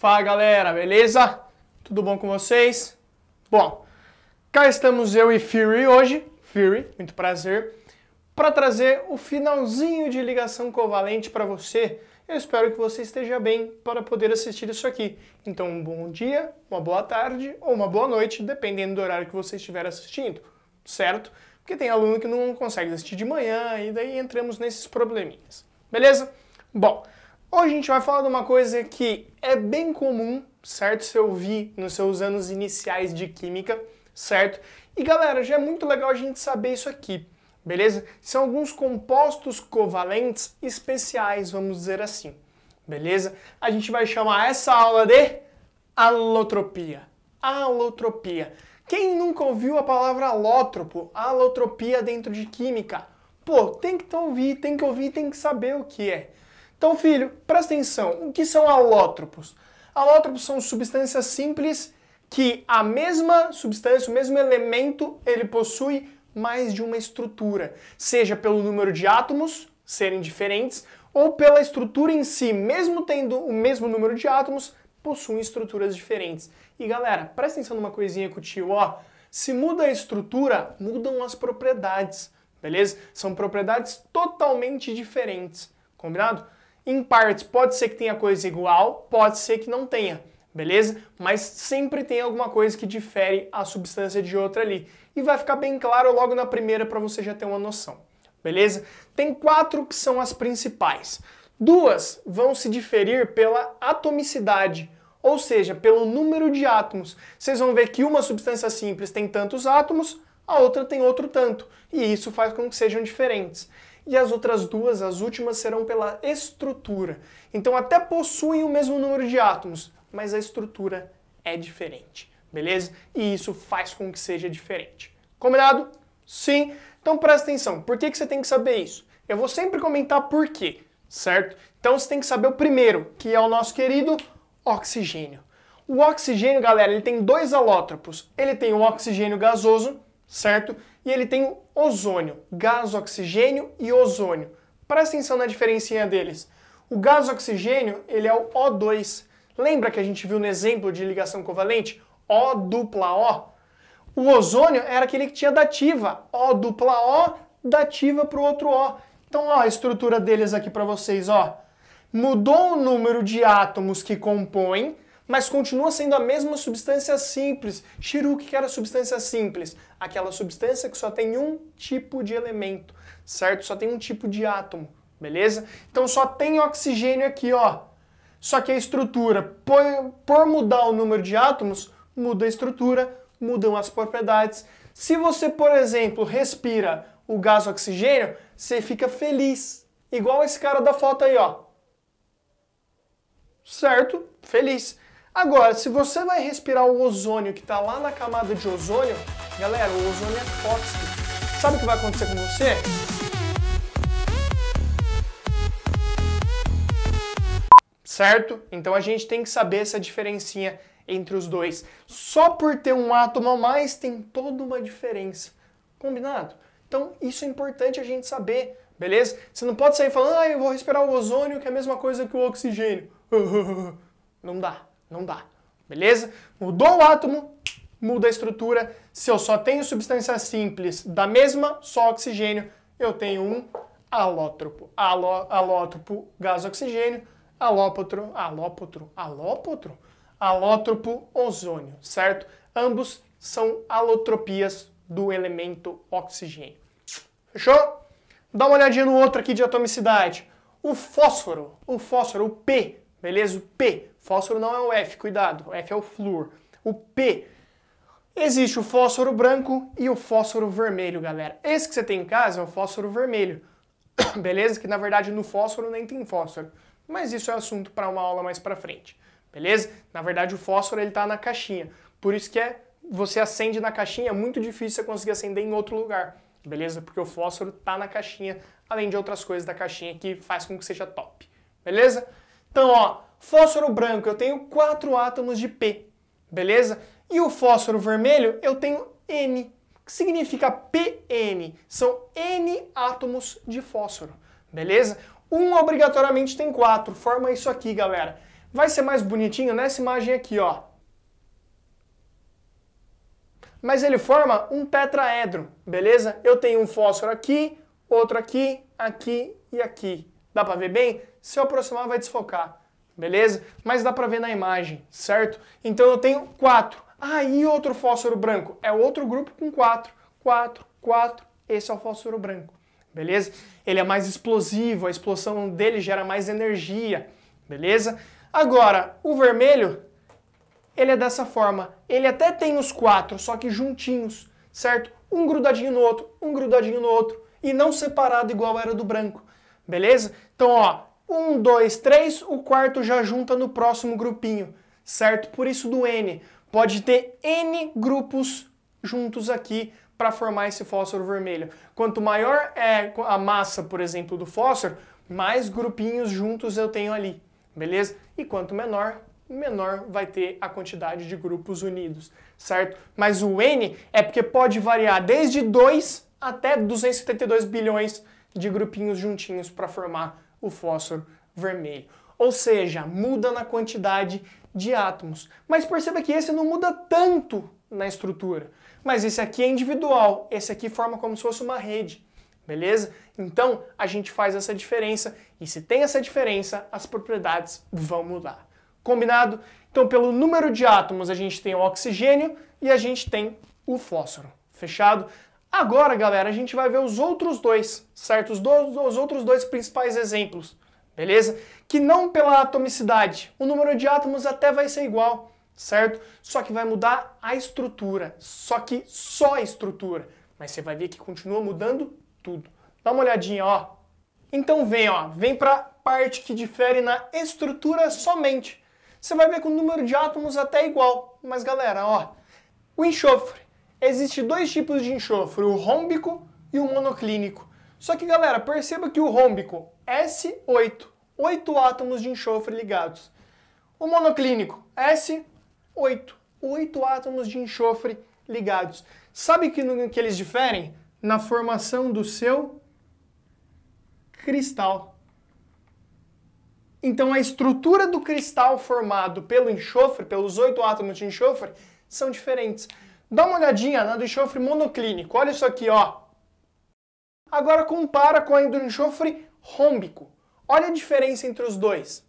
Fala galera, beleza? Tudo bom com vocês? Bom, cá estamos eu e Fury hoje, muito prazer, para trazer o finalzinho de ligação covalente para você. Eu espero que você esteja bem para poder assistir isso aqui. Então um bom dia, uma boa tarde ou uma boa noite, dependendo do horário que você estiver assistindo, certo? Porque tem aluno que não consegue assistir de manhã e daí entramos nesses probleminhas, beleza? Bom, hoje a gente vai falar de uma coisa que é bem comum, certo? Se ouvir nos seus anos iniciais de química, certo? E galera, já é muito legal a gente saber isso aqui, beleza? São alguns compostos covalentes especiais, vamos dizer assim, beleza? A gente vai chamar essa aula de alotropia. Alotropia. Quem nunca ouviu a palavra alótropo, alotropia dentro de química? Pô, tem que ouvir, tem que saber o que é. Então, filho, presta atenção. O que são alótropos? Alótropos são substâncias simples que a mesma substância, o mesmo elemento, ele possui mais de uma estrutura. Seja pelo número de átomos serem diferentes, ou pela estrutura em si, mesmo tendo o mesmo número de átomos, possuem estruturas diferentes. E galera, presta atenção numa coisinha com o tio, ó. Se muda a estrutura, mudam as propriedades, beleza? São propriedades totalmente diferentes, combinado? Em partes, pode ser que tenha coisa igual, pode ser que não tenha, beleza? Mas sempre tem alguma coisa que difere a substância de outra ali. E vai ficar bem claro logo na primeira para você já ter uma noção, beleza? Tem 4 que são as principais. 2 vão se diferir pela atomicidade, ou seja, pelo número de átomos. Vocês vão ver que uma substância simples tem tantos átomos, a outra tem outro tanto, e isso faz com que sejam diferentes. E as outras 2, as últimas, serão pela estrutura. Então até possuem o mesmo número de átomos, mas a estrutura é diferente, beleza? E isso faz com que seja diferente. Combinado? Sim? Então presta atenção, por que você tem que saber isso? Eu vou sempre comentar por quê, certo? Então você tem que saber o primeiro, que é o nosso querido oxigênio. O oxigênio, galera, ele tem 2 alótropos. Ele tem o oxigênio gasoso, certo? E ele tem o ozônio, gás oxigênio e ozônio. Presta atenção na diferencinha deles. O gás oxigênio, ele é o O2. Lembra que a gente viu no exemplo de ligação covalente? O dupla O. O ozônio era aquele que tinha dativa. O dupla O, dativa para o outro O. Então, ó, a estrutura deles aqui para vocês, ó. Mudou o número de átomos que compõem, mas continua sendo a mesma substância simples. Chiru, o que era substância simples? Aquela substância que só tem um tipo de elemento, certo? Só tem um tipo de átomo, beleza? Então só tem oxigênio aqui, ó. Só que a estrutura, por mudar o número de átomos, muda a estrutura, mudam as propriedades. Se você, por exemplo, respira o gás oxigênio, você fica feliz. Igual esse cara da foto aí, ó. Certo? Feliz. Agora, se você vai respirar o ozônio que está lá na camada de ozônio, galera, o ozônio é tóxico. Sabe o que vai acontecer com você? Certo? Então a gente tem que saber essa diferencinha entre os dois. Só por ter um átomo a mais tem toda uma diferença. Combinado? Então isso é importante a gente saber, beleza? Você não pode sair falando, ah, eu vou respirar o ozônio que é a mesma coisa que o oxigênio. Não dá. Não dá, beleza? Mudou o átomo, muda a estrutura. Se eu só tenho substância simples da mesma, só oxigênio, eu tenho um alótropo. Alótropo, gás oxigênio, alótropo, ozônio, certo? Ambos são alotropias do elemento oxigênio. Fechou? Dá uma olhadinha no outro aqui de atomicidade. O fósforo, o P, beleza? O P. Fósforo não é o F, cuidado, o F é o flúor. O P, existe o fósforo branco e o fósforo vermelho, galera. Esse que você tem em casa é o fósforo vermelho, beleza? Que na verdade no fósforo nem tem fósforo, mas isso é assunto para uma aula mais para frente, beleza? Na verdade o fósforo ele tá na caixinha, por isso que você acende na caixinha, é muito difícil você conseguir acender em outro lugar, beleza? Porque o fósforo tá na caixinha, além de outras coisas da caixinha que faz com que seja top, beleza? Então, ó, fósforo branco, eu tenho 4 átomos de P, beleza? E o fósforo vermelho, eu tenho N, que significa PN. São N átomos de fósforo, beleza? Um obrigatoriamente tem 4, forma isso aqui, galera. Vai ser mais bonitinho nessa imagem aqui, ó. Mas ele forma um tetraedro, beleza? Eu tenho um fósforo aqui, outro aqui, aqui e aqui. Dá pra ver bem? Se eu aproximar vai desfocar, beleza? Mas dá pra ver na imagem, certo? Então eu tenho 4. Ah, e outro fósforo branco? É outro grupo com 4. 4, 4, esse é o fósforo branco, beleza? Ele é mais explosivo, a explosão dele gera mais energia, beleza? Agora, o vermelho, ele é dessa forma. Ele até tem os 4, só que juntinhos, certo? Um grudadinho no outro, um grudadinho no outro, e não separado igual era do branco, beleza? Então, ó, 1, 2, 3, o quarto já junta no próximo grupinho, certo? Por isso do N. Pode ter N grupos juntos aqui para formar esse fósforo vermelho. Quanto maior é a massa, por exemplo, do fósforo, mais grupinhos juntos eu tenho ali, beleza? E quanto menor, menor vai ter a quantidade de grupos unidos, certo? Mas o N é porque pode variar desde 2 até 272 bilhões de grupinhos juntinhos para formar o fósforo vermelho. Ou seja, muda na quantidade de átomos. Mas perceba que esse não muda tanto na estrutura. Mas esse aqui é individual, esse aqui forma como se fosse uma rede, beleza? Então a gente faz essa diferença e se tem essa diferença, as propriedades vão mudar. Combinado? Então pelo número de átomos a gente tem o oxigênio e a gente tem o fósforo. Fechado? Agora, galera, a gente vai ver os outros dois, certo? Os outros dois principais exemplos, beleza? Que não pela atomicidade. O número de átomos até vai ser igual, certo? Só que vai mudar a estrutura. Só a estrutura. Mas você vai ver que continua mudando tudo. Dá uma olhadinha, ó. Então vem para a parte que difere na estrutura somente. Você vai ver que o número de átomos até é igual. Mas galera, ó, o enxofre. Existem 2 tipos de enxofre, o rômbico e o monoclínico. Só que galera, perceba que o rômbico, S8, 8 átomos de enxofre ligados. O monoclínico, S8, 8 átomos de enxofre ligados. Sabe que eles diferem? Na formação do seu cristal. Então a estrutura do cristal formado pelo enxofre, pelos 8 átomos de enxofre, são diferentes. Dá uma olhadinha na do enxofre monoclínico, olha isso aqui, ó. Agora compara com a do enxofre rômbico. Olha a diferença entre os dois.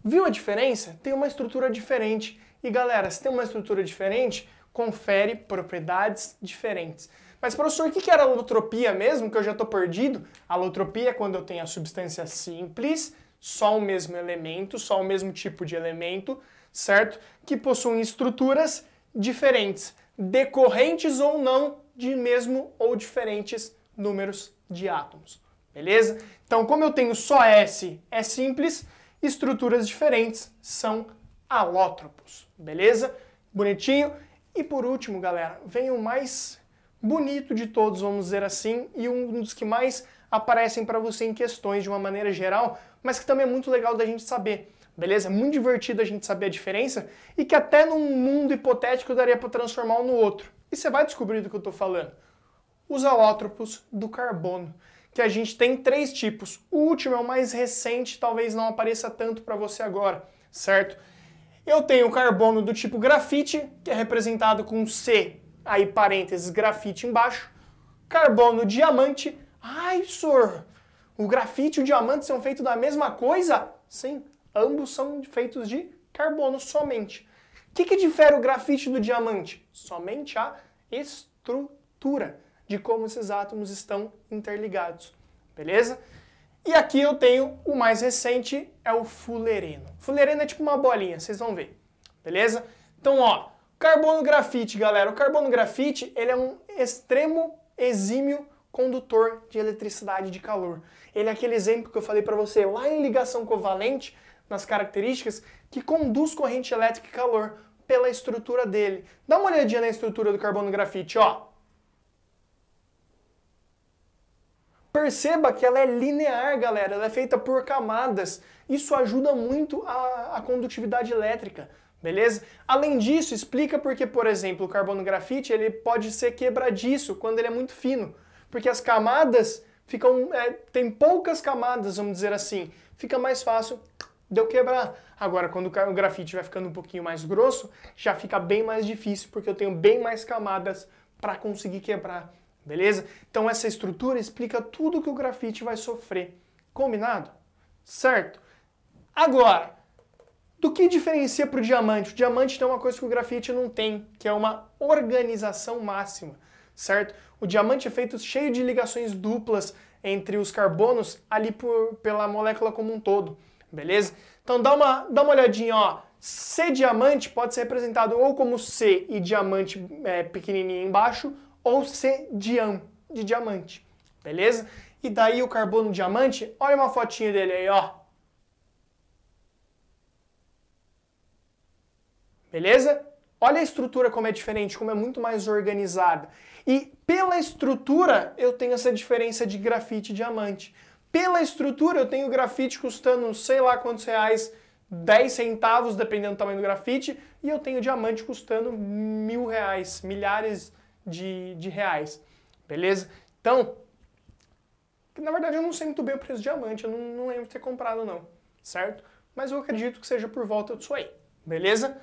Viu a diferença? Tem uma estrutura diferente. E galera, se tem uma estrutura diferente, confere propriedades diferentes. Mas professor, o que era alotropia mesmo? Que eu já estou perdido. Alotropia é quando eu tenho a substância simples, só o mesmo elemento, só o mesmo tipo de elemento, certo? Que possuem estruturas diferentes, decorrentes ou não de mesmo ou diferentes números de átomos, beleza? Então, como eu tenho só S, é simples, estruturas diferentes são alótropos, beleza? Bonitinho. E por último, galera, vem o mais bonito de todos, vamos dizer assim, e um dos que mais aparecem para você em questões de uma maneira geral, mas que também é muito legal da gente saber. Beleza? É muito divertido a gente saber a diferença e que até num mundo hipotético daria para transformar um no outro. E você vai descobrir do que eu estou falando. Os alótropos do carbono, que a gente tem 3 tipos. O último é o mais recente, talvez não apareça tanto para você agora, certo? Eu tenho o carbono do tipo grafite, que é representado com C, aí parênteses, grafite embaixo. Carbono diamante. Ai, senhor, o grafite e o diamante são feitos da mesma coisa? Sim. Ambos são feitos de carbono somente. O que difere o grafite do diamante? Somente a estrutura de como esses átomos estão interligados. Beleza? E aqui eu tenho o mais recente, é o fulereno. Fulereno é tipo uma bolinha, vocês vão ver. Beleza? Então, ó, carbono grafite, galera. O carbono grafite, ele é um extremo exímio condutor de eletricidade e de calor. Ele é aquele exemplo que eu falei para você lá em ligação covalente, nas características, que conduz corrente elétrica e calor pela estrutura dele. Dá uma olhadinha na estrutura do carbono grafite, ó. Perceba que ela é linear, galera, ela é feita por camadas. Isso ajuda muito a condutividade elétrica, beleza? Além disso, explica porque, por exemplo, o carbono grafite ele pode ser quebradiço quando ele é muito fino, porque as camadas tem poucas camadas, vamos dizer assim, fica mais fácil de eu quebrar. Agora, quando o grafite vai ficando um pouquinho mais grosso, já fica bem mais difícil, porque eu tenho bem mais camadas para conseguir quebrar, beleza? Então essa estrutura explica tudo que o grafite vai sofrer. Combinado? Certo? Agora, do que diferencia para o diamante? O diamante tem uma coisa que o grafite não tem, que é uma organização máxima, certo? O diamante é feito cheio de ligações duplas entre os carbonos ali pela molécula como um todo, beleza? Então dá uma olhadinha, ó. C diamante pode ser representado ou como C e diamante pequenininho embaixo, ou C de diamante, beleza? E daí o carbono diamante, olha uma fotinha dele aí, ó. Beleza? Olha a estrutura como é diferente, como é muito mais organizada. E pela estrutura eu tenho essa diferença de grafite e diamante. Pela estrutura eu tenho grafite custando sei lá quantos reais, 10 centavos, dependendo do tamanho do grafite, e eu tenho diamante custando R$1.000, milhares de reais. Beleza? Então, na verdade eu não sei muito bem o preço do diamante, eu não lembro de ter comprado não, certo? Mas eu acredito que seja por volta disso aí. Beleza?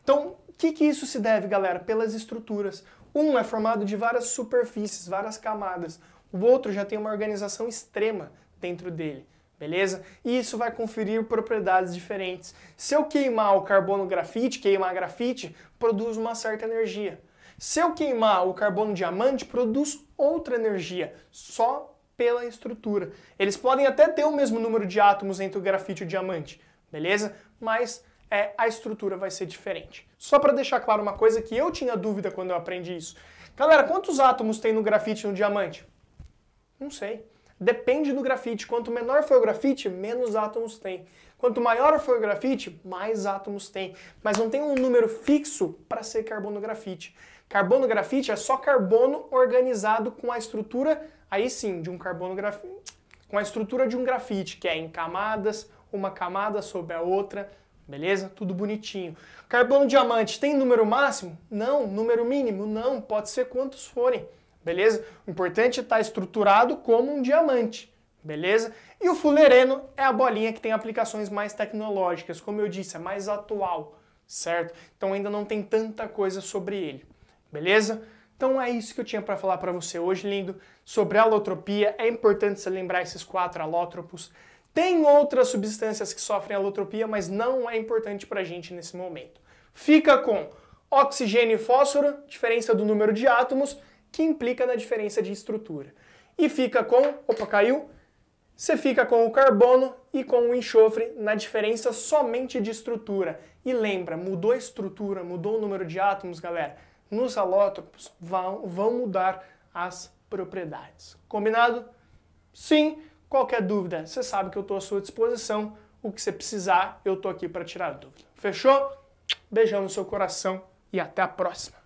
Então, o que isso se deve, galera? Pelas estruturas. Um é formado de várias superfícies, várias camadas. O outro já tem uma organização extrema dentro dele, beleza? E isso vai conferir propriedades diferentes. Se eu queimar o carbono grafite, queimar grafite, produz uma certa energia. Se eu queimar o carbono diamante, produz outra energia, só pela estrutura. Eles podem até ter o mesmo número de átomos entre o grafite e o diamante, beleza? Mas a estrutura vai ser diferente. Só para deixar claro uma coisa que eu tinha dúvida quando eu aprendi isso. Galera, quantos átomos tem no grafite e no diamante? Não sei. Depende do grafite. Quanto menor for o grafite, menos átomos tem. Quanto maior for o grafite, mais átomos tem. Mas não tem um número fixo para ser carbono grafite. Carbono grafite é só carbono organizado com a estrutura, aí sim, de um carbono grafite. Com a estrutura de um grafite, que é em camadas, uma camada sobre a outra. Beleza? Tudo bonitinho. Carbono diamante tem número máximo? Não. Número mínimo? Não. Pode ser quantos forem. Beleza? O importante é estar estruturado como um diamante. Beleza? E o fulereno é a bolinha que tem aplicações mais tecnológicas. Como eu disse, é mais atual. Certo? Então ainda não tem tanta coisa sobre ele. Beleza? Então é isso que eu tinha para falar para você hoje, lindo. Sobre a alotropia, é importante você lembrar esses 4 alótropos. Tem outras substâncias que sofrem alotropia, mas não é importante para a gente nesse momento. Fica com oxigênio e fósforo, diferença do número de átomos, que implica na diferença de estrutura. E fica com, opa, caiu, você fica com o carbono e com o enxofre na diferença somente de estrutura. E lembra, mudou a estrutura, mudou o número de átomos, galera, nos alótropos vão mudar as propriedades. Combinado? Sim. Qualquer dúvida, você sabe que eu estou à sua disposição. O que você precisar, eu estou aqui para tirar a dúvida. Fechou? Beijão no seu coração e até a próxima.